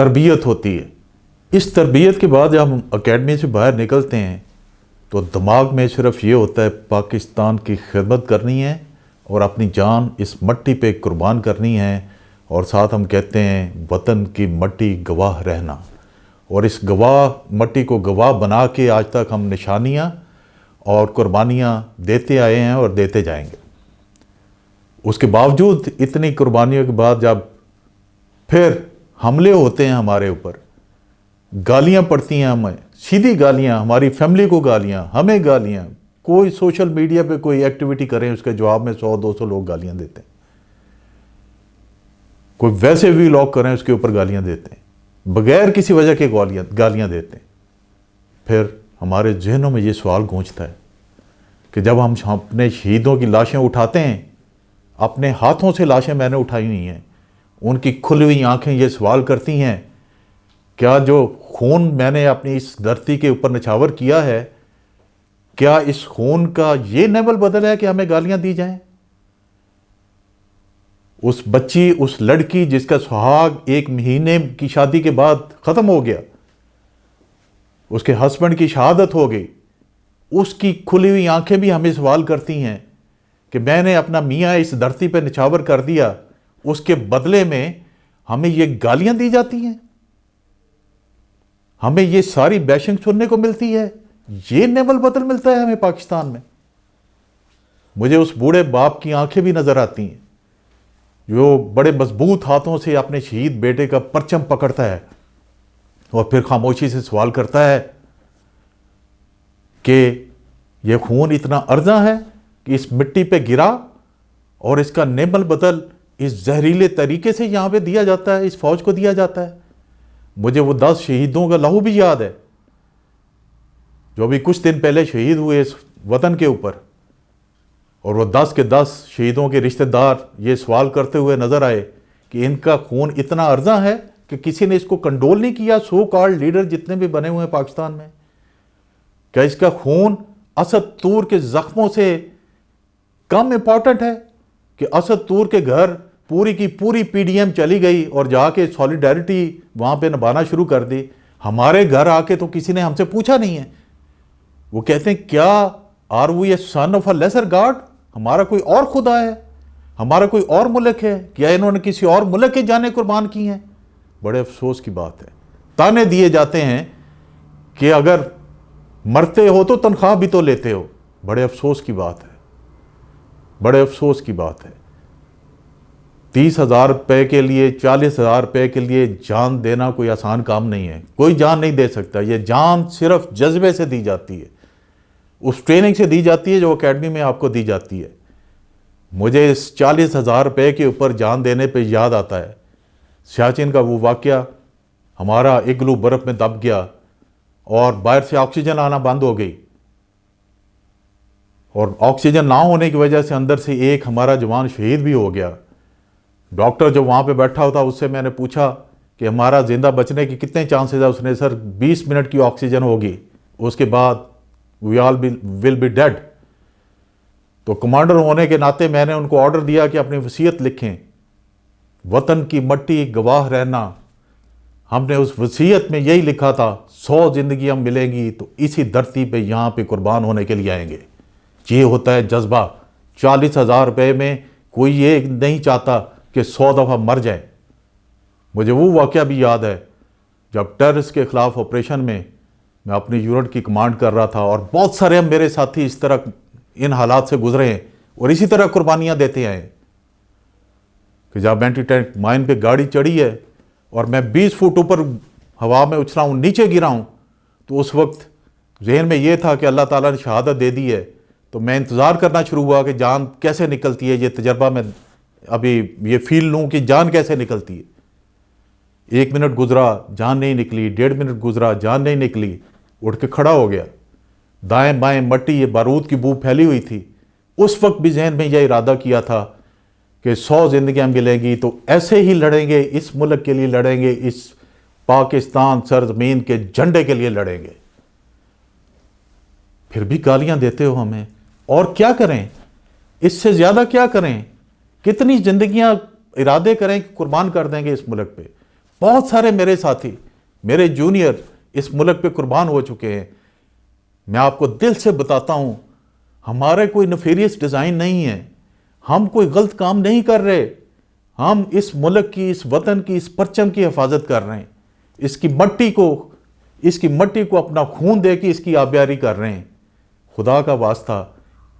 تربیت ہوتی ہے. اس تربیت کے بعد جب ہم اکیڈمی سے باہر نکلتے ہیں تو دماغ میں صرف یہ ہوتا ہے پاکستان کی خدمت کرنی ہے اور اپنی جان اس مٹی پہ قربان کرنی ہے، اور ساتھ ہم کہتے ہیں وطن کی مٹی گواہ رہنا. اور اس مٹی کو گواہ بنا کے آج تک ہم نشانیاں اور قربانیاں دیتے آئے ہیں اور دیتے جائیں گے. اس کے باوجود اتنی قربانیوں کے بعد جب پھر حملے ہوتے ہیں ہمارے اوپر، گالیاں پڑتی ہیں ہمیں، سیدھی گالیاں، ہماری فیملی کو گالیاں، ہمیں گالیاں، کوئی سوشل میڈیا پہ کوئی ایکٹیویٹی کریں اس کے جواب میں 100-200 لوگ گالیاں دیتے ہیں، کوئی ویسے بھی لاگ کریں اس کے اوپر گالیاں دیتے ہیں، بغیر کسی وجہ کے گالیاں دیتے ہیں. پھر ہمارے ذہنوں میں یہ سوال گونجتا ہے کہ جب ہم اپنے شہیدوں کی لاشیں اٹھاتے ہیں، اپنے ہاتھوں سے لاشیں میں نے اٹھائی ہوئی ہیں، ان کی کھلی ہوئی آنکھیں یہ سوال کرتی ہیں کیا جو خون میں نے اپنی اس دھرتی کے اوپر نچھاور کیا ہے، کیا اس خون کا یہ نیول بدل ہے کہ ہمیں گالیاں دی جائیں؟ اس بچی، اس لڑکی جس کا سہاگ 1 مہینے کی شادی کے بعد ختم ہو گیا، اس کے ہسبینڈ کی شہادت ہو گئی، اس کی کھلی ہوئی آنکھیں بھی ہمیں سوال کرتی ہیں کہ میں نے اپنا میاں اس دھرتی پہ نچھاور کر دیا، اس کے بدلے میں ہمیں یہ گالیاں دی جاتی ہیں، ہمیں یہ ساری بیشنگ سننے کو ملتی ہے، یہ نیول بدل ملتا ہے ہمیں پاکستان میں. مجھے اس بوڑھے باپ کی آنکھیں بھی نظر آتی ہیں جو بڑے مضبوط ہاتھوں سے اپنے شہید بیٹے کا پرچم پکڑتا ہے اور پھر خاموشی سے سوال کرتا ہے کہ یہ خون اتنا ارزاں ہے کہ اس مٹی پہ گرا اور اس کا نیول بدل اس زہریلے طریقے سے یہاں پہ دیا جاتا ہے، اس فوج کو دیا جاتا ہے. مجھے وہ 10 شہیدوں کا لہو بھی یاد ہے جو ابھی کچھ دن پہلے شہید ہوئے اس وطن کے اوپر، اور وہ 10 کے 10 شہیدوں کے رشتہ دار یہ سوال کرتے ہوئے نظر آئے کہ ان کا خون اتنا ارزاں ہے کہ کسی نے اس کو کنٹرول نہیں کیا. سو کالڈ لیڈر جتنے بھی بنے ہوئے ہیں پاکستان میں، کیا اس کا خون اسد طور کے زخموں سے کم امپورٹنٹ ہے کہ اسد طور کے گھر پوری کی پوری پی ڈی ایم چلی گئی اور جا کے سولیڈیرٹی وہاں پہ نبھانا شروع کر دی؟ ہمارے گھر آ کے تو کسی نے ہم سے پوچھا نہیں ہے. وہ کہتے ہیں کیا are we a son of a lesser god? ہمارا کوئی اور خدا ہے، ہمارا کوئی اور ملک ہے، کیا انہوں نے کسی اور ملک کے جانیں قربان کی ہیں؟ بڑے افسوس کی بات ہے. تانے دیے جاتے ہیں کہ اگر مرتے ہو تو تنخواہ بھی تو لیتے ہو. بڑے افسوس کی بات ہے، بڑے افسوس کی بات ہے. 30,000 روپے کے لیے، 40,000 روپے کے لیے جان دینا کوئی آسان کام نہیں ہے. کوئی جان نہیں دے سکتا. یہ جان صرف جذبے سے دی جاتی ہے، اس ٹریننگ سے دی جاتی ہے جو اکیڈمی میں آپ کو دی جاتی ہے. مجھے اس 40,000 روپے کے اوپر جان دینے پہ یاد آتا ہے سیاچن کا وہ واقعہ. ہمارا اگلو برف میں دب گیا اور باہر سے آکسیجن آنا بند ہو گئی، اور آکسیجن نہ ہونے کی وجہ سے اندر سے ایک ہمارا جوان شہید بھی ہو گیا. ڈاکٹر جو وہاں پہ بیٹھا ہوتا اس سے میں نے پوچھا کہ ہمارا زندہ بچنے کی کتنے چانسز ہے؟ اس نے سر 20 منٹ کی آکسیجن ہوگی، اس کے بعد وی آل ول بی ڈیڈ. تو کمانڈر ہونے کے ناطے میں نے ان کو آرڈر دیا کہ اپنی وصیت لکھیں، وطن کی مٹی گواہ رہنا. ہم نے اس وصیت میں یہی لکھا تھا 100 زندگیاں ملیں گی تو اسی دھرتی پہ یہاں پہ قربان ہونے کے لیے آئیں گے. یہ ہوتا ہے جذبہ. 40,000 روپے میں کوئی یہ نہیں چاہتا کہ 100 دفعہ مر جائیں. مجھے وہ واقعہ بھی یاد ہے جب ٹیررسٹ کے خلاف آپریشن میں اپنی یونٹ کی کمانڈ کر رہا تھا، اور بہت سارے میرے ساتھی اس طرح ان حالات سے گزرے ہیں اور اسی طرح قربانیاں دیتے آئے ہیں کہ جب اینٹی ٹینک مائن پہ گاڑی چڑھی ہے اور میں 20 فٹ اوپر ہوا میں اچھلا ہوں، نیچے گرا ہوں، تو اس وقت ذہن میں یہ تھا کہ اللہ تعالیٰ نے شہادت دے دی ہے. تو میں انتظار کرنا شروع ہوا کہ جان کیسے نکلتی ہے. یہ تجربہ میں ابھی یہ فیل لوں کہ جان کیسے نکلتی ہے. 1 منٹ گزرا، جان نہیں نکلی. 1.5 منٹ گزرا، جان نہیں نکلی. اٹھ کے کھڑا ہو گیا. دائیں بائیں مٹی، یہ بارود کی بو پھیلی ہوئی تھی. اس وقت بھی ذہن میں یہ ارادہ کیا تھا کہ 100 زندگیاں ملیں گی تو ایسے ہی لڑیں گے، اس ملک کے لیے لڑیں گے، اس پاکستان سرزمین کے جھنڈے کے لیے لڑیں گے. پھر بھی گالیاں دیتے ہو ہمیں. اور کیا کریں؟ اس سے زیادہ کیا کریں؟ کتنی زندگیاں ارادے کریں کہ قربان کر دیں گے اس ملک پہ؟ بہت سارے میرے ساتھی، میرے جونیئر اس ملک پہ قربان ہو چکے ہیں. میں آپ کو دل سے بتاتا ہوں، ہمارے کوئی نفیریس ڈیزائن نہیں ہے، ہم کوئی غلط کام نہیں کر رہے. ہم اس ملک کی، اس وطن کی، اس پرچم کی حفاظت کر رہے ہیں. اس کی مٹی کو اپنا خون دے کے اس کی آبیاری کر رہے ہیں. خدا کا واسطہ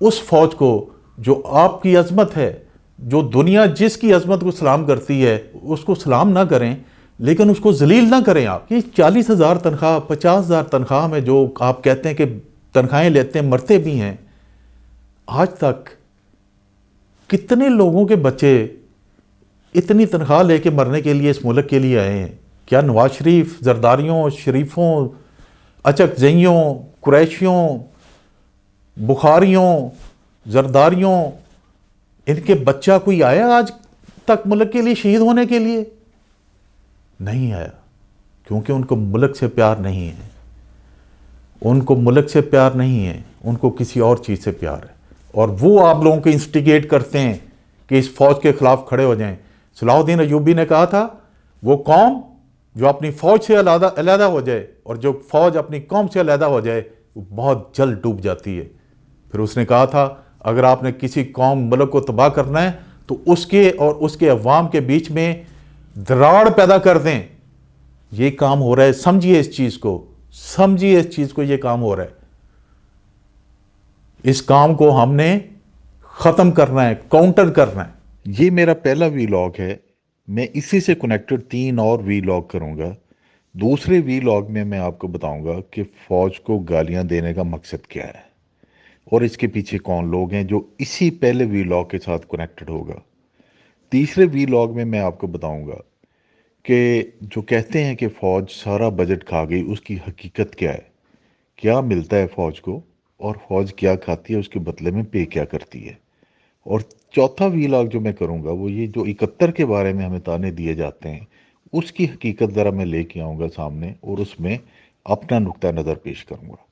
اس فوج کو جو آپ کی عظمت ہے، جو دنیا جس کی عظمت کو سلام کرتی ہے، اس کو سلام نہ کریں، لیکن اس کو ذلیل نہ کریں. آپ یہ 40,000 تنخواہ، 50,000 تنخواہ میں جو آپ کہتے ہیں کہ تنخواہیں لیتے ہیں، مرتے بھی ہیں. آج تک کتنے لوگوں کے بچے اتنی تنخواہ لے کے مرنے کے لیے اس ملک کے لیے آئے ہیں؟ کیا نواز شریف زرداریوں، شریفوں، اچک زئیوں، قریشیوں، بخاریوں، زرداریوں، ان کے بچہ کوئی آیا آج تک ملک کے لیے شہید ہونے کے لیے؟ نہیں آیا، کیونکہ ان کو ملک سے پیار نہیں ہے. ان کو ملک سے پیار نہیں ہے، ان کو کسی اور چیز سے پیار ہے. اور وہ آپ لوگوں کو انسٹیگیٹ کرتے ہیں کہ اس فوج کے خلاف کھڑے ہو جائیں. صلاح الدین ایوبی نے کہا تھا، وہ قوم جو اپنی فوج سے علیحدہ ہو جائے اور جو فوج اپنی قوم سے علیحدہ ہو جائے وہ بہت جلد ڈوب جاتی ہے. پھر اس نے کہا تھا، اگر آپ نے کسی قوم ملک کو تباہ کرنا ہے تو اس کے اور اس کے عوام کے بیچ میں دراڑ پیدا کر دیں. یہ کام ہو رہا ہے، سمجھیے اس چیز کو، سمجھیے اس چیز کو، یہ کام ہو رہا ہے. اس کام کو ہم نے ختم کرنا ہے، کاؤنٹر کرنا ہے. یہ میرا پہلا ویلاگ ہے. میں اسی سے کنیکٹڈ 3 اور ویلاگ کروں گا. دوسرے ویلاگ میں میں آپ کو بتاؤں گا کہ فوج کو گالیاں دینے کا مقصد کیا ہے اور اس کے پیچھے کون لوگ ہیں، جو اسی پہلے ویلاگ کے ساتھ کنیکٹڈ ہوگا. تیسرے ویلاگ میں میں آپ کو بتاؤں گا کہ جو کہتے ہیں کہ فوج سارا بجٹ کھا گئی، اس کی حقیقت کیا ہے، کیا ملتا ہے فوج کو، اور فوج کیا کھاتی ہے، اس کے بدلے میں پے کیا کرتی ہے. اور چوتھا ویلاگ جو میں کروں گا وہ یہ جو 71 کے بارے میں ہمیں تانے دیے جاتے ہیں، اس کی حقیقت ذرا میں لے کے آؤں گا سامنے، اور اس میں اپنا نقطہ نظر پیش کروں گا.